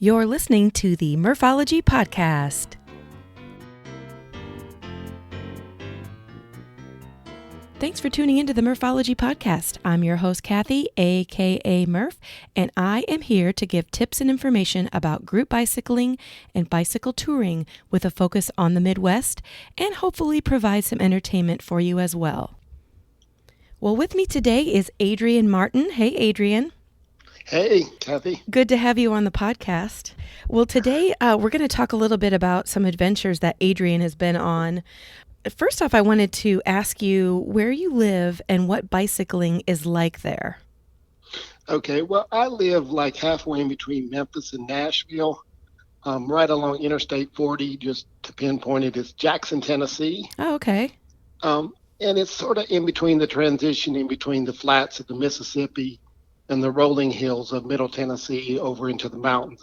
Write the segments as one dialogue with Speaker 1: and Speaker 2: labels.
Speaker 1: You're listening to the Murphology Podcast. Thanks for tuning into the Murphology Podcast. I'm your host, Kathy, aka Murph, and I am here to give tips and information about group bicycling and bicycle touring with a focus on the Midwest and hopefully provide some entertainment for you as well. Well, with me today is Adrian Martin. Hey, Adrian.
Speaker 2: Hey, Kathy.
Speaker 1: Good to have you on the podcast. Well, today we're going to talk a little bit about some adventures that Adrian has been on. First off, I wanted to ask you where you live and what bicycling is like there.
Speaker 2: Okay, well, I live like halfway in between Memphis and Nashville, right along Interstate 40, just to pinpoint it, it's Jackson, Tennessee.
Speaker 1: Oh, okay.
Speaker 2: And it's sort of in between the transition in between the flats of the Mississippi and the rolling hills of Middle Tennessee over into the mountains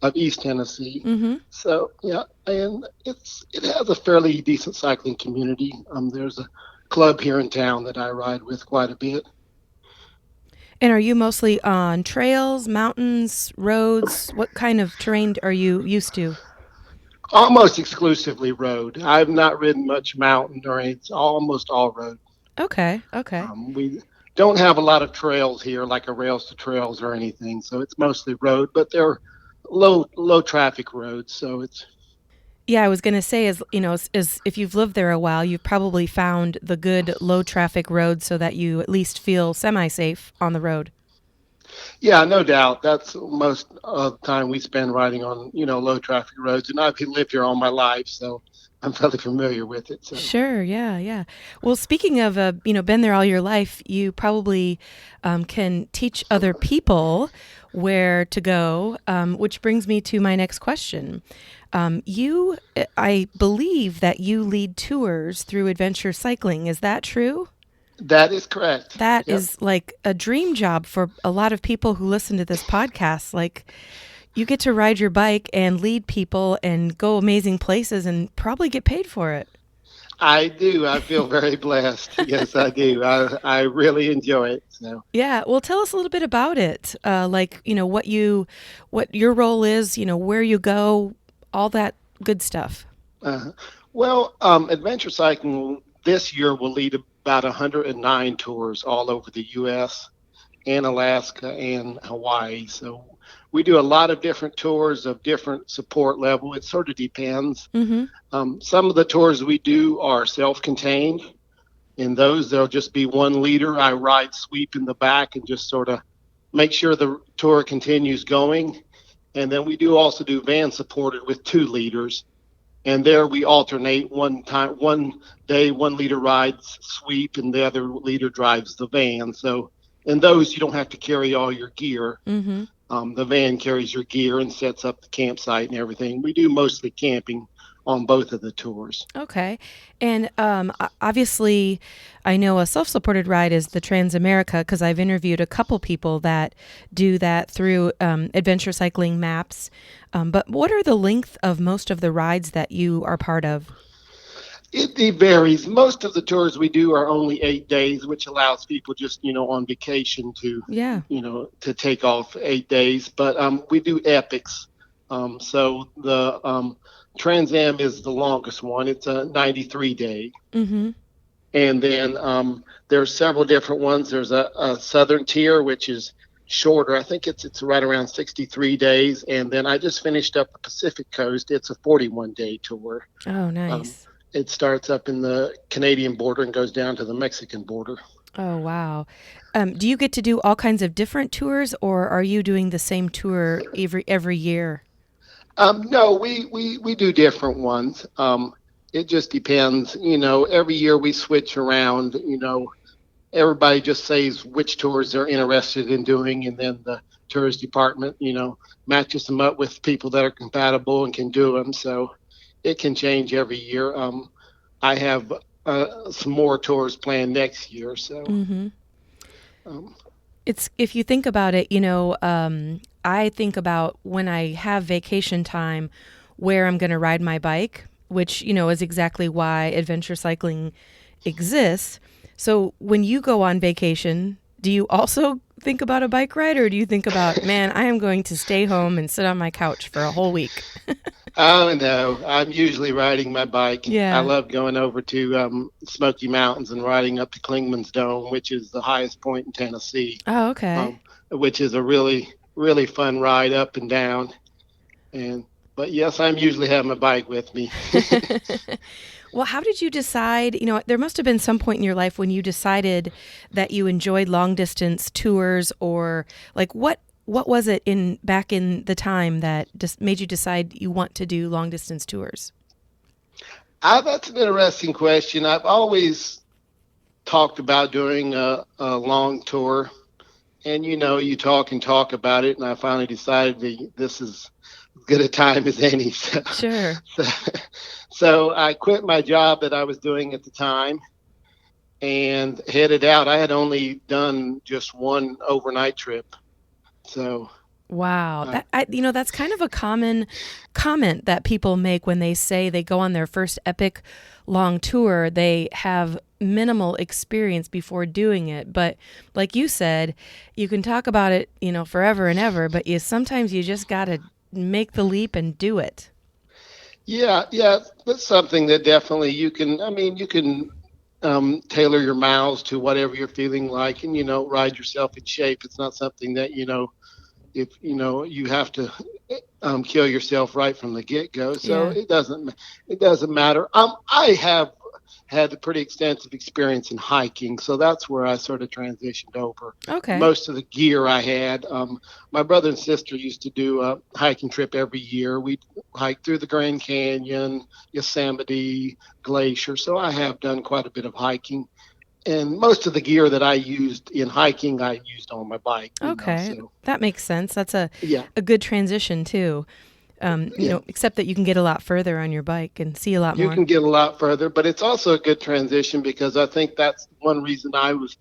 Speaker 2: of East Tennessee.
Speaker 1: Mm-hmm.
Speaker 2: So yeah, and it has a fairly decent cycling community. There's a club here in town that I ride with quite a bit.
Speaker 1: And are you mostly on trails, mountains, roads? What kind of terrain are you used to?
Speaker 2: Almost exclusively road. I've not ridden much mountain or it's almost all road.
Speaker 1: Okay.
Speaker 2: We don't have a lot of trails here, like a rails to trails or anything. So it's mostly road, but they're low traffic roads. So it's.
Speaker 1: Yeah, I was going to say, as if you've lived there a while, you've probably found the good low traffic roads so that you at least feel semi-safe on the road.
Speaker 2: Yeah, no doubt. That's most of the time we spend riding on, low traffic roads. And I've lived here all my life, so I'm fairly familiar with it. So.
Speaker 1: Sure, yeah. Well, speaking of, been there all your life, you probably can teach other people where to go, which brings me to my next question. I believe that you lead tours through adventure cycling. Is that true?
Speaker 2: That is correct.
Speaker 1: That is like a dream job for a lot of people who listen to this podcast. Like, you get to ride your bike and lead people and go amazing places and probably get paid for it.
Speaker 2: I do. I feel very blessed. Yes, I do. I really enjoy it. So.
Speaker 1: Yeah. Well, tell us a little bit about it. What your role is, where you go, all that good stuff.
Speaker 2: Adventure cycling this year will lead about 109 tours all over the U.S. and Alaska and Hawaii. So we do a lot of different tours of different support level. It sort of depends.
Speaker 1: Mm-hmm.
Speaker 2: Some of the tours we do are self-contained. In those, there'll just be one leader. I ride sweep in the back and just sort of make sure the tour continues going. And then we also do van supported with two leaders. And there we alternate one day, one leader rides sweep and the other leader drives the van. So in those, you don't have to carry all your gear.
Speaker 1: Mm-hmm.
Speaker 2: The van carries your gear and sets up the campsite and everything. We do mostly camping on both of the tours.
Speaker 1: Okay. And obviously, I know a self-supported ride is the Trans-America because I've interviewed a couple people that do that through adventure cycling maps. But what are the length of most of the rides that you are part of?
Speaker 2: It varies. Most of the tours we do are only 8 days, which allows people just, on vacation to, to take off 8 days. But we do epics. So the Trans Am is the longest one. It's a 93-day.
Speaker 1: Mm-hmm.
Speaker 2: And then there's several different ones. There's a Southern Tier, which is shorter. I think it's right around 63 days. And then I just finished up the Pacific Coast. It's a 41-day tour.
Speaker 1: Oh, nice.
Speaker 2: It starts up in the Canadian border and goes down to the Mexican border.
Speaker 1: Oh, wow. Do you get to do all kinds of different tours, or are you doing the same tour every year?
Speaker 2: No, we do different ones. It just depends. Every year we switch around. Everybody just says which tours they're interested in doing, and then the tourist department, matches them up with people that are compatible and can do them. So it can change every year. I have some more tours planned next year. So,
Speaker 1: mm-hmm. It's if you think about it, I think about when I have vacation time, where I'm going to ride my bike, which is exactly why adventure cycling exists. So when you go on vacation, do you also think about a bike ride, or do you think about, man, I am going to stay home and sit on my couch for a whole week?
Speaker 2: Oh no, I'm usually riding my bike. I
Speaker 1: Yeah.
Speaker 2: love going over to Smoky Mountains and riding up to Klingman's Dome, which is the highest point in Tennessee,
Speaker 1: Oh, okay.
Speaker 2: which is a really fun ride up and down. And but yes, I'm usually having my bike with me.
Speaker 1: Well, how did you decide? There must have been some point in your life when you decided that you enjoyed long distance tours, or like what was it in back in the time that just made you decide you want to do long distance tours?
Speaker 2: That's an interesting question. I've always talked about doing a long tour, and you talk and talk about it, and I finally decided that this is as good a time as any.
Speaker 1: Sure.
Speaker 2: So, so I quit my job that I was doing at the time and headed out. I had only done just one overnight trip, so
Speaker 1: Wow.
Speaker 2: uh,
Speaker 1: That's kind of a common comment that people make when they say they go on their first epic long tour. They have minimal experience before doing it. But like you said, you can talk about it, forever and ever, but sometimes you just got to make the leap and do it.
Speaker 2: yeah, that's something that definitely you can. I mean, you can tailor your miles to whatever you're feeling like, and ride yourself in shape. It's not something that if you have to kill yourself right from the get go. So
Speaker 1: Yeah.
Speaker 2: it doesn't matter. I have had a pretty extensive experience in hiking, so that's where I sort of transitioned over.
Speaker 1: Okay.
Speaker 2: Most of the gear I had, my brother and sister used to do a hiking trip every year. We'd hike through the Grand Canyon, Yosemite, Glacier. So I have done quite a bit of hiking, and most of the gear that I used in hiking, I used on my bike.
Speaker 1: Okay.
Speaker 2: So
Speaker 1: That makes sense. That's a
Speaker 2: yeah,
Speaker 1: a good transition too.
Speaker 2: yeah.
Speaker 1: Except that you can get a lot further on your bike and see a lot
Speaker 2: You
Speaker 1: more.
Speaker 2: can get a lot further, but it's also a good transition because I think that's one reason I was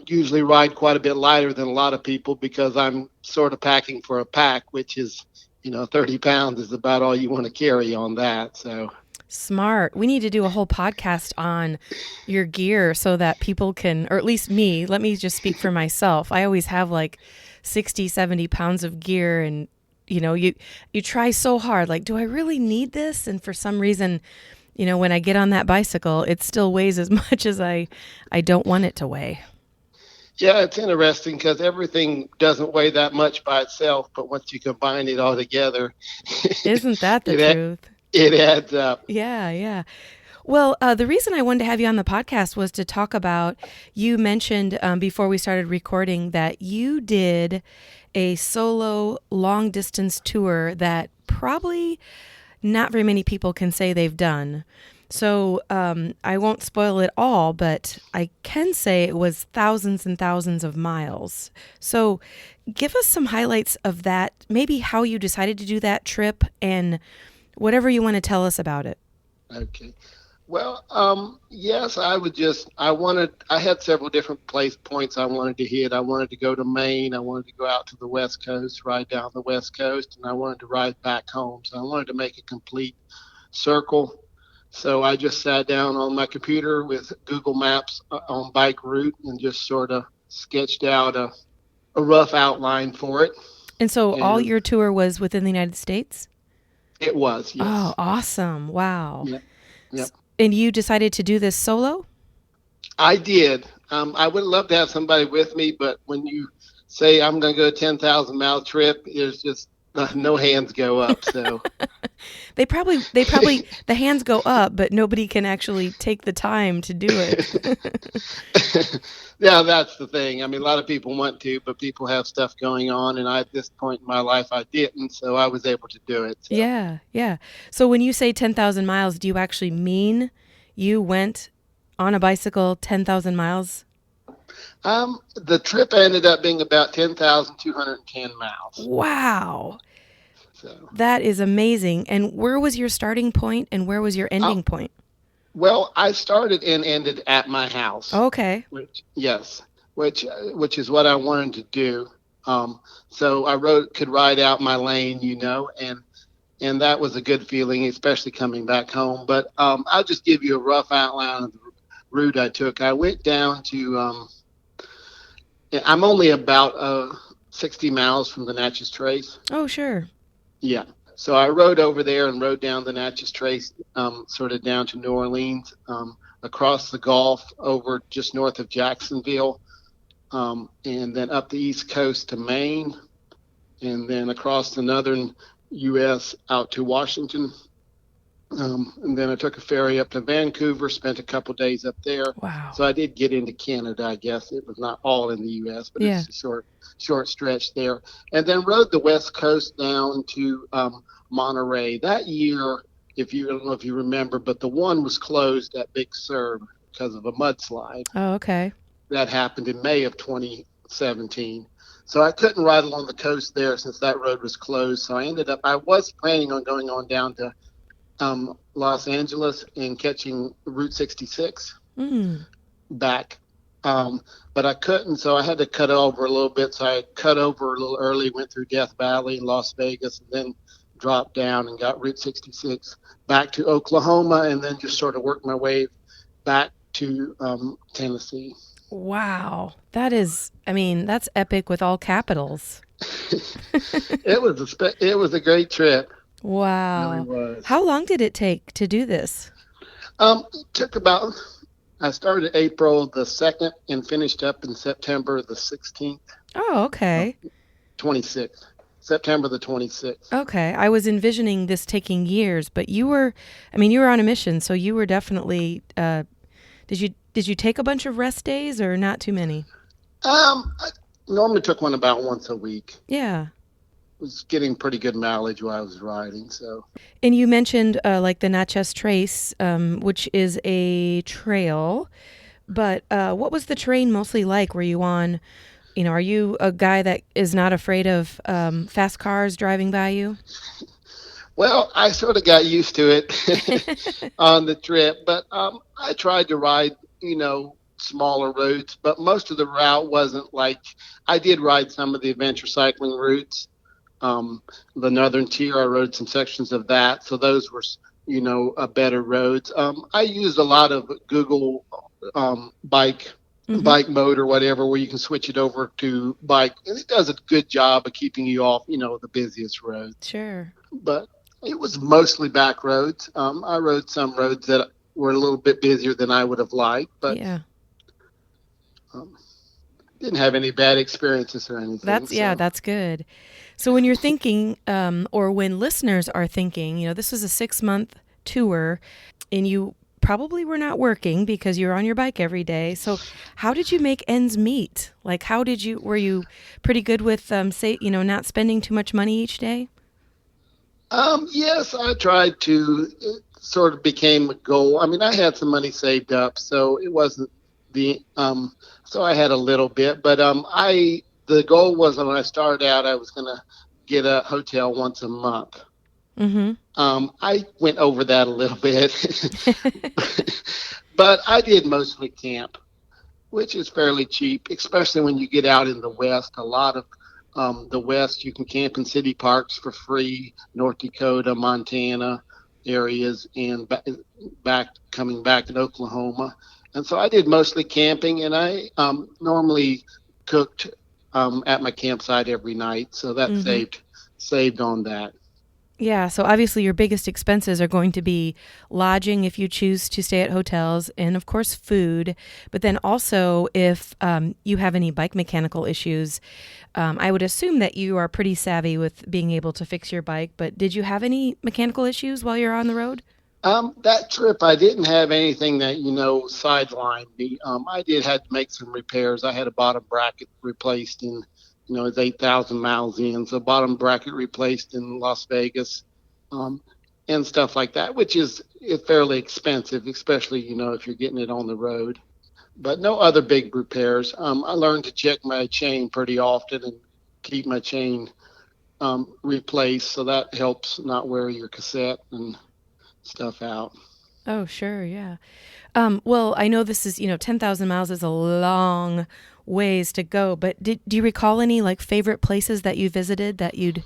Speaker 2: usually ride quite a bit lighter than a lot of people because I'm sort of packing for a pack, which is 30 pounds is about all you want to carry on that. So
Speaker 1: Smart. We need to do a whole podcast on your gear so that people can, or at least me, let me just speak for myself. I always have like 60, 70 pounds of gear, and you try so hard, like, do I really need this? And for some reason, when I get on that bicycle, it still weighs as much as I don't want it to weigh.
Speaker 2: yeah, it's interesting because everything doesn't weigh that much by itself, but once you combine it all together,
Speaker 1: Isn't that the
Speaker 2: it
Speaker 1: truth?
Speaker 2: it adds up.
Speaker 1: Yeah, yeah. Well, the reason I wanted to have you on the podcast was to talk about, you mentioned before we started recording that you did a solo long distance tour that probably not very many people can say they've done. So I won't spoil it all, but I can say it was thousands and thousands of miles. So give us some highlights of that, maybe how you decided to do that trip and whatever you want to tell us about it.
Speaker 2: Okay. Well, yes, I had several different points I wanted to hit. I wanted to go to Maine. I wanted to go out to the West Coast, ride down the West Coast, and I wanted to ride back home. So I wanted to make a complete circle. So I just sat down on my computer with Google Maps on bike route and just sort of sketched out a rough outline for it.
Speaker 1: And so all
Speaker 2: And
Speaker 1: your tour was within the United States?
Speaker 2: it was,
Speaker 1: Oh,
Speaker 2: yes.
Speaker 1: awesome. Wow.
Speaker 2: Yep. Yep.
Speaker 1: And you decided to do this solo?
Speaker 2: I did. I would love to have somebody with me, but when you say I'm going to go a 10,000-mile trip, there's just no hands go up. So
Speaker 1: The hands go up, but nobody can actually take the time to do it.
Speaker 2: yeah, that's the thing. I mean, a lot of people want to, but people have stuff going on, and at this point in my life, I didn't, so I was able to do it. So.
Speaker 1: Yeah, yeah. So when you say 10,000 miles, do you actually mean you went on a bicycle 10,000 miles?
Speaker 2: The trip ended up being about 10,210 miles.
Speaker 1: Wow.
Speaker 2: So,
Speaker 1: That is amazing. And where was your starting point and where was your
Speaker 2: uh,
Speaker 1: ending point?
Speaker 2: well, I started and ended at my house.
Speaker 1: Okay.
Speaker 2: Yes, which is what I wanted to do. So I could ride out my lane, and that was a good feeling, especially coming back home. But I'll just give you a rough outline of the route I took. I went down to I'm only about 60 miles from the Natchez Trace.
Speaker 1: Oh, sure.
Speaker 2: Yeah. So I rode over there and rode down the Natchez Trace, sort of down to New Orleans, across the Gulf, over just north of Jacksonville, and then up the East Coast to Maine, and then across the northern U.S. out to Washington. And then I took a ferry up to Vancouver, spent a couple days up there.
Speaker 1: Wow.
Speaker 2: So I did get into Canada, I guess. It was not all in the U.S., but
Speaker 1: Yeah.
Speaker 2: it's a short stretch there. And then rode the West Coast down to Monterey. That year, I don't know if you remember, but the one was closed at Big Sur because of a mudslide.
Speaker 1: Oh, okay.
Speaker 2: That happened in May of 2017. So I couldn't ride along the coast there since that road was closed. So I was planning on going on down to Los Angeles and catching Route 66 back. But I couldn't, so I had to cut over a little bit. So I cut over a little early, went through Death Valley and Las Vegas, and then dropped down and got Route 66 back to Oklahoma, and then just sort of worked my way back to Tennessee.
Speaker 1: Wow. That's epic with all capitals.
Speaker 2: It was a great trip.
Speaker 1: Wow.
Speaker 2: It really was.
Speaker 1: How long did it take to do this?
Speaker 2: It took I started April the 2nd and finished up in September the 16th.
Speaker 1: Oh, okay.
Speaker 2: 26th. September the 26th.
Speaker 1: Okay. I was envisioning this taking years, but you were on a mission, so you were definitely, did you take a bunch of rest days or not too many?
Speaker 2: I normally took one about once a week.
Speaker 1: Yeah.
Speaker 2: Was getting pretty good mileage while I was riding. So.
Speaker 1: And you mentioned like the Natchez Trace, which is a trail, but what was the terrain mostly like? Were you on, are you a guy that is not afraid of fast cars driving by you?
Speaker 2: Well, I sort of got used to it on the trip, but I tried to ride, smaller routes, but most of the route wasn't like, I did ride some of the adventure cycling routes. The Northern Tier, I rode some sections of that. So those were, better roads. I used a lot of Google bike mode or whatever, where you can switch it over to bike. And it does a good job of keeping you off, the busiest roads.
Speaker 1: Sure.
Speaker 2: But it was mostly back roads. I rode some roads that were a little bit busier than I would have liked, but
Speaker 1: yeah.
Speaker 2: Didn't have any bad experiences or anything.
Speaker 1: That's good. So when you're thinking, or when listeners are thinking, this was a 6-month tour and you probably were not working because you're on your bike every day. So how did you make ends meet? Like, were you pretty good with, not spending too much money each day?
Speaker 2: Yes, I tried to. It sort of became a goal. I mean, I had some money saved up, so it wasn't so I had a little bit, but the goal was when I started out, I was going to get a hotel once a month.
Speaker 1: Mm-hmm.
Speaker 2: I went over that a little bit, but I did mostly camp, which is fairly cheap, especially when you get out in the West. A lot of the West, you can camp in city parks for free, North Dakota, Montana areas, and coming back in Oklahoma. And so I did mostly camping, and I normally cooked at my campsite every night. So that saved on that.
Speaker 1: Yeah, so obviously your biggest expenses are going to be lodging if you choose to stay at hotels, and of course food. But then also if you have any bike mechanical issues, I would assume that you are pretty savvy with being able to fix your bike. But did you have any mechanical issues while you're on the road?
Speaker 2: That trip, I didn't have anything that, sidelined me. I did have to make some repairs. I had a bottom bracket replaced in, it's 8,000 miles in. So bottom bracket replaced in Las Vegas, and stuff like that, which is fairly expensive, especially, if you're getting it on the road. But no other big repairs. I learned to check my chain pretty often and keep my chain replaced. So that helps not wear your cassette and stuff out.
Speaker 1: Oh, sure. Yeah. Well, I know this is, 10,000 miles is a long ways to go, but do you recall any like favorite places that you visited that you'd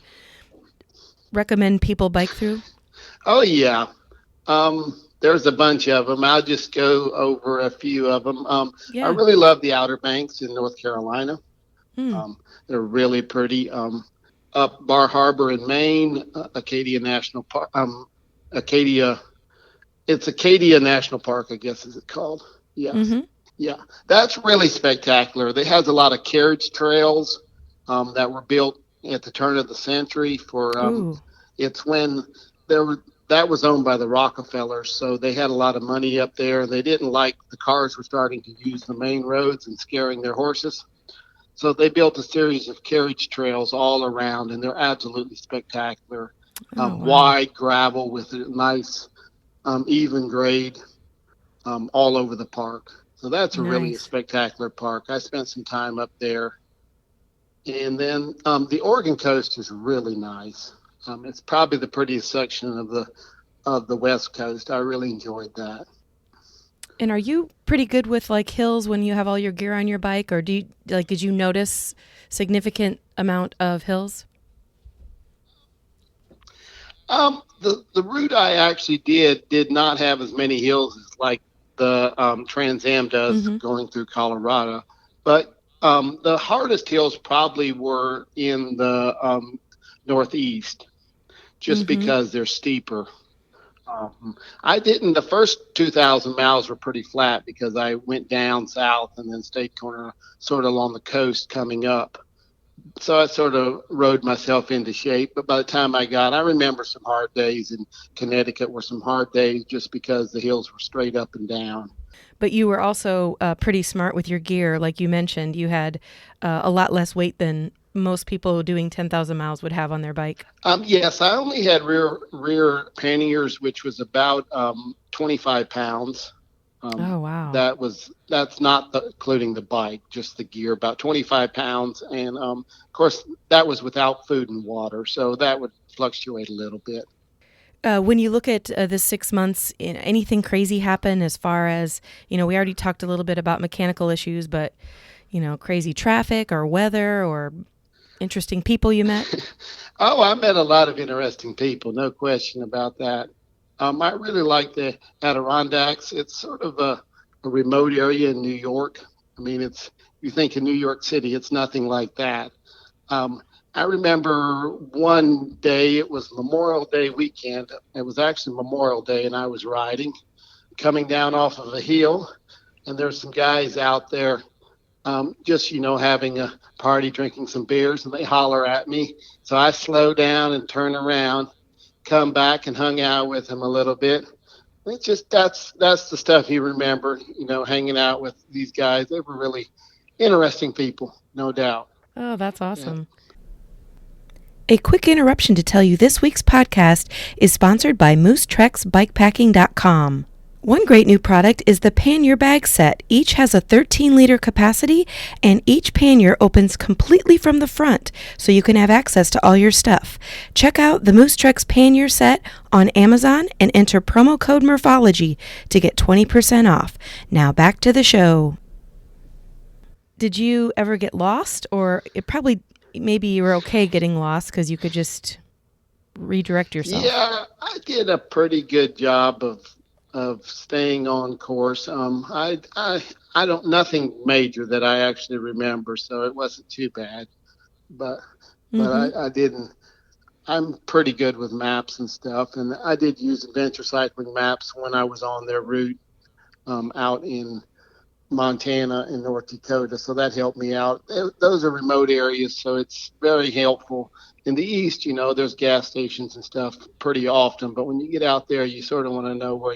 Speaker 1: recommend people bike through?
Speaker 2: Oh, yeah. There's a bunch of them. I'll just go over a few of them.
Speaker 1: Yeah.
Speaker 2: I really love the Outer Banks in North Carolina.
Speaker 1: Hmm.
Speaker 2: They're really pretty. Up Bar Harbor in Maine, Acadia National Park. Acadia, it's Acadia National Park, I guess is it called? Yes.
Speaker 1: Mm-hmm.
Speaker 2: Yeah, that's really spectacular. It has a lot of carriage trails that were built at the turn of the century. For
Speaker 1: Ooh.
Speaker 2: it's when there were that was owned by the Rockefellers, so they had a lot of money up there. They didn't like the cars were starting to use the main roads and scaring their horses, so they built a series of carriage trails all around, and they're absolutely spectacular.
Speaker 1: Oh, wow.
Speaker 2: Wide gravel with a nice even grade all over the park. So that's a really
Speaker 1: Nice.
Speaker 2: spectacular park. I spent some time up there, and then the Oregon coast is really nice. It's probably the prettiest section of the West Coast. I really enjoyed that.
Speaker 1: And are you pretty good with like hills when you have all your gear on your bike, or do you like did you notice significant amount of hills?
Speaker 2: The route I actually did not have as many hills as like the Trans Am does
Speaker 1: Mm-hmm.
Speaker 2: going through Colorado, but the hardest hills probably were in the Northeast, just
Speaker 1: Mm-hmm.
Speaker 2: because they're steeper. I didn't. The first 2,000 miles were pretty flat because I went down south and then stayed corner sort of along the coast coming up. So I sort of rode myself into shape. But by the time I remember some hard days in Connecticut were some hard days just because the hills were straight up and down.
Speaker 1: But you were also pretty smart with your gear. Like you mentioned, you had a lot less weight than most people doing 10,000 miles would have on their bike.
Speaker 2: Yes, I only had rear panniers, which was about 25 pounds.
Speaker 1: Oh, wow.
Speaker 2: That's not including the bike, just the gear, about 25 pounds, and of course that was without food and water, so that would fluctuate a little bit.
Speaker 1: When you look at the 6 months, anything crazy happen as far as, we already talked a little bit about mechanical issues, but, crazy traffic or weather or interesting people you met?
Speaker 2: Oh, I met a lot of interesting people, no question about that. I really like the Adirondacks. It's sort of a remote area in New York. I mean, it's you think in New York City, it's nothing like that. I remember one day, it was Memorial Day weekend. It was actually Memorial Day, and I was riding, coming down off of a hill, and there's some guys out there just, having a party, drinking some beers, and they holler at me. So I slow down and turn around, come back and hung out with them a little bit. It's just that's the stuff you remember, hanging out with these guys. They were really interesting people, no doubt.
Speaker 1: Oh, that's
Speaker 2: Yeah.
Speaker 1: awesome. A quick interruption to tell you this week's podcast is sponsored by MooseTreksBikePacking.com. One great new product is the pannier bag set. Each has a 13-liter capacity, and each pannier opens completely from the front, so you can have access to all your stuff. Check out the Moose Treks pannier set on Amazon and enter promo code Murphology to get 20% off. Now back to the show. Did you ever get lost, or maybe you were okay getting lost because you could just redirect yourself?
Speaker 2: Yeah, I did a pretty good job of staying on course. I don't nothing major that I actually remember, so it wasn't too bad. But but
Speaker 1: Mm-hmm.
Speaker 2: I didn't. I'm pretty good with maps and stuff, and I did use adventure cycling maps when I was on their route out in Montana and North Dakota, so that helped me out. Those are remote areas, so it's very helpful. In the east, there's gas stations and stuff pretty often, but when you get out there, you sort of want to know where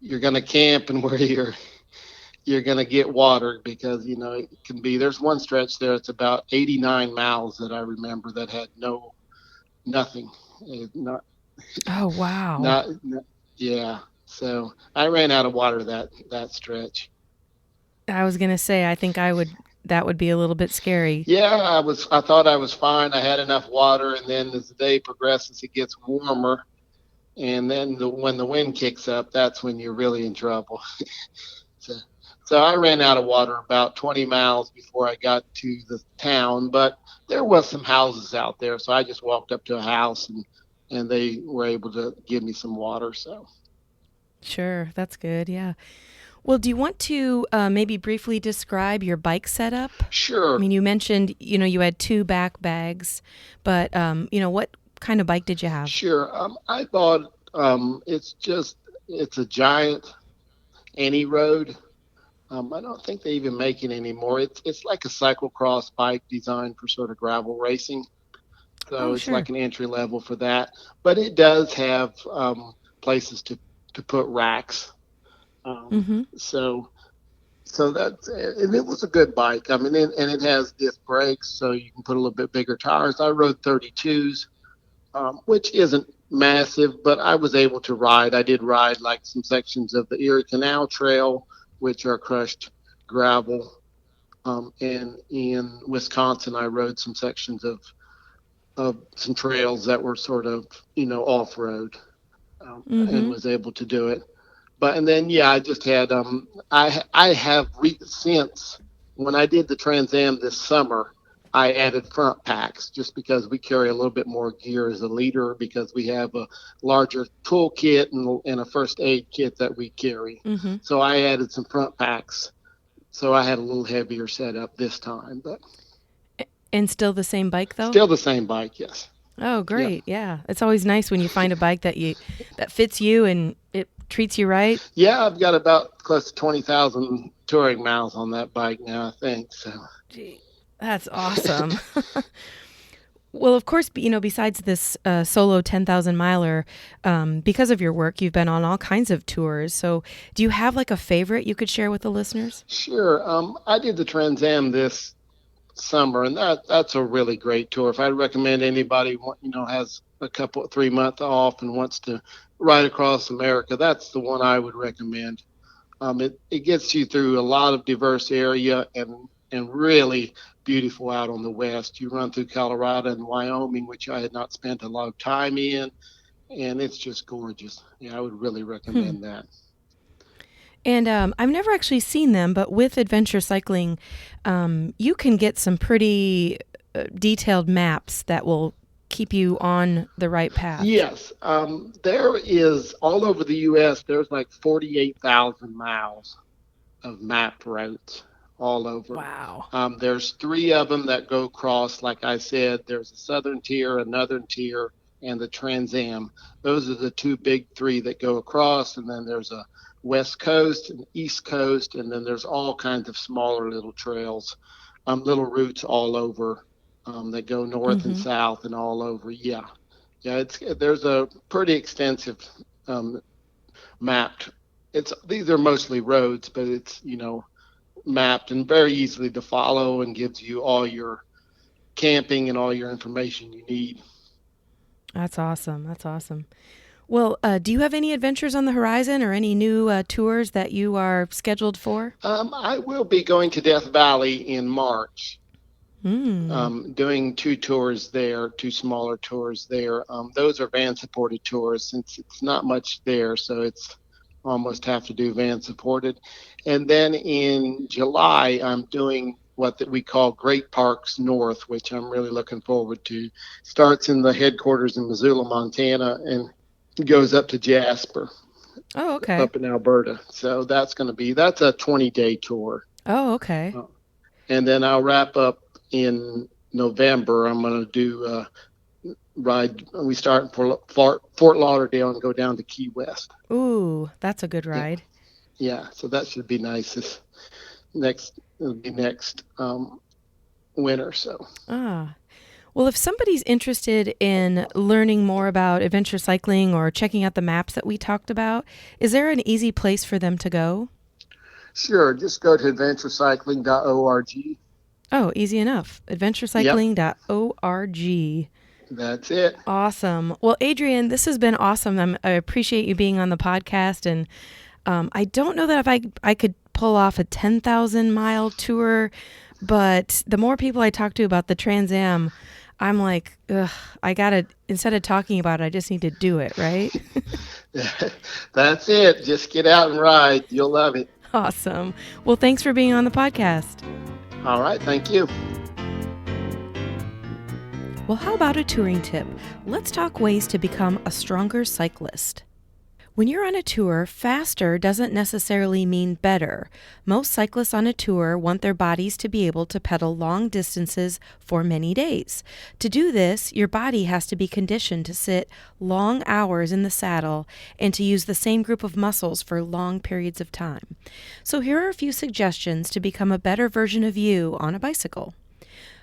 Speaker 2: you're going to camp and where you're going to get water because it can be. There's one stretch there. It's about 89 miles that I remember that had nothing, not
Speaker 1: Oh, wow.
Speaker 2: not yeah. So I ran out of water that stretch.
Speaker 1: I was going to say, I think that would be a little bit scary.
Speaker 2: Yeah, I thought I was fine. I had enough water, and then as the day progresses, it gets warmer, and then when the wind kicks up, that's when you're really in trouble. so, so I ran out of water about 20 miles before I got to the town, but there was some houses out there, so I just walked up to a house and they were able to give me some water. So
Speaker 1: Sure, that's good. Yeah. Well, do you want to maybe briefly describe your bike setup? I
Speaker 2: Sure.
Speaker 1: mean, you mentioned, you had two back bags, but, what kind of bike did you have?
Speaker 2: Sure. I bought it's a giant any road. I don't think they even make it anymore. It's like a cyclocross bike designed for sort of gravel racing. So
Speaker 1: Oh,
Speaker 2: it's like
Speaker 1: sure.
Speaker 2: an entry level for that. But it does have places to put racks. Um,
Speaker 1: Mm-hmm.
Speaker 2: so so that's and it was a good bike. I mean, and it has disc brakes, so you can put a little bit bigger tires. I rode 32s, which isn't massive, but I was able to ride. I did ride like some sections of the Erie Canal Trail, which are crushed gravel. And in Wisconsin, I rode some sections of some trails that were sort of, off road, and
Speaker 1: Mm-hmm.
Speaker 2: was able to do it. But and then yeah, I just had I have since when I did the Trans Am this summer, I added front packs just because we carry a little bit more gear as a leader because we have a larger toolkit and a first aid kit that we carry.
Speaker 1: Mm-hmm.
Speaker 2: So I added some front packs. So I had a little heavier setup this time, but
Speaker 1: And still the same bike, though?
Speaker 2: still the same bike. Yes.
Speaker 1: Oh,
Speaker 2: Yep.
Speaker 1: great. Yeah. It's always nice when you find a bike that fits you and it treats you right.
Speaker 2: Yeah, I've got about close to 20,000 touring miles on that bike now, I think. So,
Speaker 1: Gee, that's awesome. Well, of course, besides this solo 10,000 miler, because of your work, you've been on all kinds of tours. So, do you have like a favorite you could share with the listeners?
Speaker 2: sure. I did the Trans Am this summer, and that's a really great tour. If I'd recommend anybody, has a couple 3 month off and wants to ride across America, that's the one I would recommend. It gets you through a lot of diverse area and really beautiful out on the west. You run through Colorado and Wyoming, which I had not spent a lot of time in, and it's just gorgeous. Yeah, I would really
Speaker 1: Hmm.
Speaker 2: recommend that.
Speaker 1: And I've never actually seen them, but with adventure cycling, you can get some pretty detailed maps that will keep you on the right path.
Speaker 2: Yes, there is all over the U.S. There's like 48,000 miles of mapped routes all over.
Speaker 1: Wow.
Speaker 2: There's three of them that go across. Like I said, there's a southern tier, a northern tier, and the Trans Am. Those are the two big three that go across. And then there's a west coast and east coast, and then there's all kinds of smaller little trails, little routes all over, that go north and
Speaker 1: Mm-hmm.
Speaker 2: south and all over. Yeah, yeah. There's a pretty extensive um, mapped. These are mostly roads, but it's mapped and very easily to follow and gives you all your camping and all your information you need.
Speaker 1: That's awesome. That's awesome. Well, do you have any adventures on the horizon or any new tours that you are scheduled for?
Speaker 2: I will be going to Death Valley in March,
Speaker 1: Mm.
Speaker 2: doing two tours there, two smaller tours there. Those are van supported tours since it's not much there, so it's almost have to do van supported. And then in July, I'm doing what that we call Great Parks North, which I'm really looking forward to. Starts in the headquarters in Missoula, Montana, and goes up to Jasper,
Speaker 1: Oh, okay.
Speaker 2: up in Alberta. So that's a 20-day tour.
Speaker 1: Oh, okay.
Speaker 2: Uh, and then I'll wrap up in November. I'm going to do ride. We start in Fort Lauderdale and go down to Key West.
Speaker 1: Ooh, that's a good
Speaker 2: Yeah,
Speaker 1: ride.
Speaker 2: yeah. So that should be nice. It'll be next winter. So
Speaker 1: Ah. Well, if somebody's interested in learning more about adventure cycling or checking out the maps that we talked about, is there an easy place for them to go?
Speaker 2: sure, just go to adventurecycling.org.
Speaker 1: Oh, easy enough.
Speaker 2: Yep,
Speaker 1: Adventurecycling.org.
Speaker 2: that's it.
Speaker 1: Awesome. Well, Adrian, this has been awesome. I appreciate you being on the podcast. And I don't know that if I could pull off a 10,000-mile tour, but the more people I talk to about the Trans Am, I'm like, ugh, instead of talking about it, I just need to do it, right?
Speaker 2: That's it. Just get out and ride. You'll love it.
Speaker 1: Awesome. Well, thanks for being on the podcast.
Speaker 2: All right. Thank you.
Speaker 1: Well, how about a touring tip? Let's talk ways to become a stronger cyclist. When you're on a tour, faster doesn't necessarily mean better. Most cyclists on a tour want their bodies to be able to pedal long distances for many days. To do this, your body has to be conditioned to sit long hours in the saddle and to use the same group of muscles for long periods of time. So here are a few suggestions to become a better version of you on a bicycle.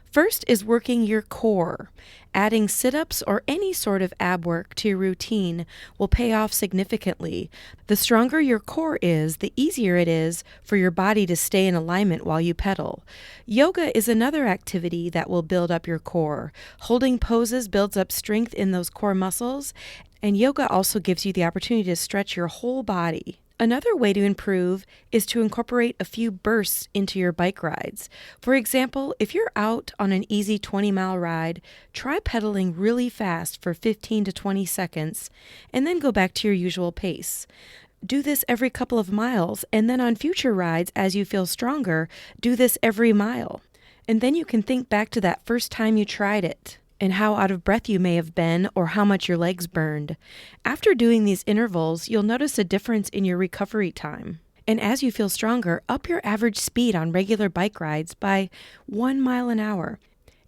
Speaker 1: First is working your core. Adding sit-ups or any sort of ab work to your routine will pay off significantly. The stronger your core is, the easier it is for your body to stay in alignment while you pedal. Yoga is another activity that will build up your core. Holding poses builds up strength in those core muscles, and yoga also gives you the opportunity to stretch your whole body. Another way to improve is to incorporate a few bursts into your bike rides. For example, if you're out on an easy 20-mile ride, try pedaling really fast for 15 to 20 seconds and then go back to your usual pace. Do this every couple of miles, and then on future rides, as you feel stronger, do this every mile. And then you can think back to that first time you tried it, and how out of breath you may have been or how much your legs burned. After doing these intervals, you'll notice a difference in your recovery time. And as you feel stronger, up your average speed on regular bike rides by 1 mile an hour.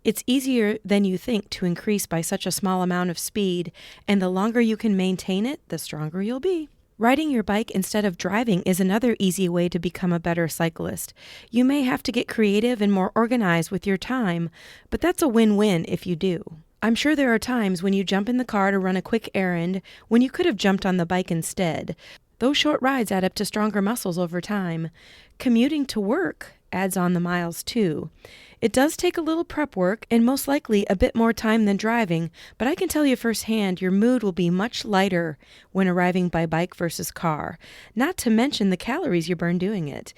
Speaker 1: It's easier than you think to increase by such a small amount of speed, and the longer you can maintain it, the stronger you'll be. Riding your bike instead of driving is another easy way to become a better cyclist. You may have to get creative and more organized with your time, but that's a win-win if you do. I'm sure there are times when you jump in the car to run a quick errand when you could have jumped on the bike instead. Those short rides add up to stronger muscles over time. Commuting to work adds on the miles too. It does take a little prep work and most likely a bit more time than driving, but I can tell you firsthand your mood will be much lighter when arriving by bike versus car, not to mention the calories you burn doing it.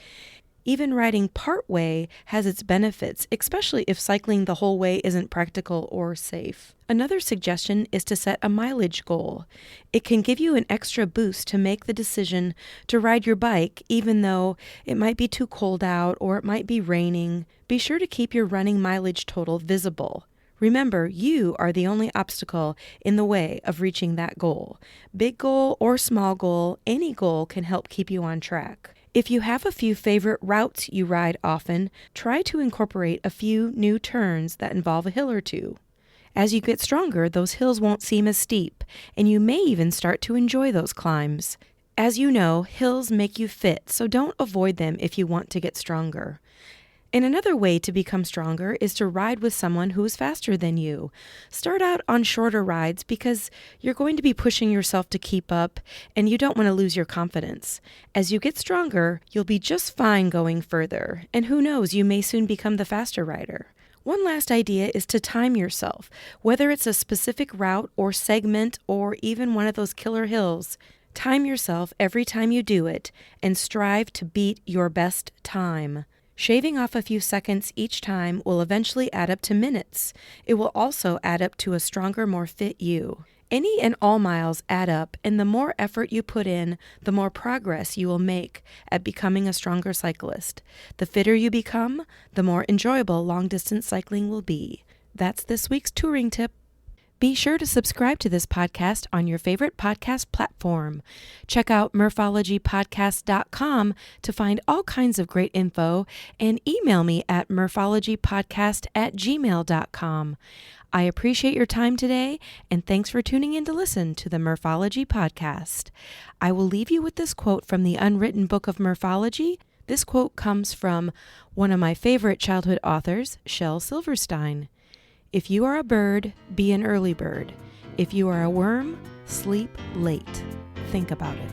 Speaker 1: Even riding part way has its benefits, especially if cycling the whole way isn't practical or safe. Another suggestion is to set a mileage goal. It can give you an extra boost to make the decision to ride your bike, even though it might be too cold out or it might be raining. Be sure to keep your running mileage total visible. Remember, you are the only obstacle in the way of reaching that goal. Big goal or small goal, any goal can help keep you on track. If you have a few favorite routes you ride often, try to incorporate a few new turns that involve a hill or two. As you get stronger, those hills won't seem as steep, and you may even start to enjoy those climbs. As you know, hills make you fit, so don't avoid them if you want to get stronger. And another way to become stronger is to ride with someone who is faster than you. Start out on shorter rides because you're going to be pushing yourself to keep up and you don't want to lose your confidence. As you get stronger, you'll be just fine going further. And who knows, you may soon become the faster rider. One last idea is to time yourself, whether it's a specific route or segment or even one of those killer hills. Time yourself every time you do it and strive to beat your best time. Shaving off a few seconds each time will eventually add up to minutes. It will also add up to a stronger, more fit you. Any and all miles add up, and the more effort you put in, the more progress you will make at becoming a stronger cyclist. The fitter you become, the more enjoyable long-distance cycling will be. That's this week's touring tip. Be sure to subscribe to this podcast on your favorite podcast platform. Check out murphologypodcast.com to find all kinds of great info and email me at murphologypodcast@gmail.com. I appreciate your time today and thanks for tuning in to listen to the Murphology Podcast. I will leave you with this quote from the Unwritten Book of Murphology. This quote comes from one of my favorite childhood authors, Shel Silverstein. If you are a bird, be an early bird. If you are a worm, sleep late. Think about it.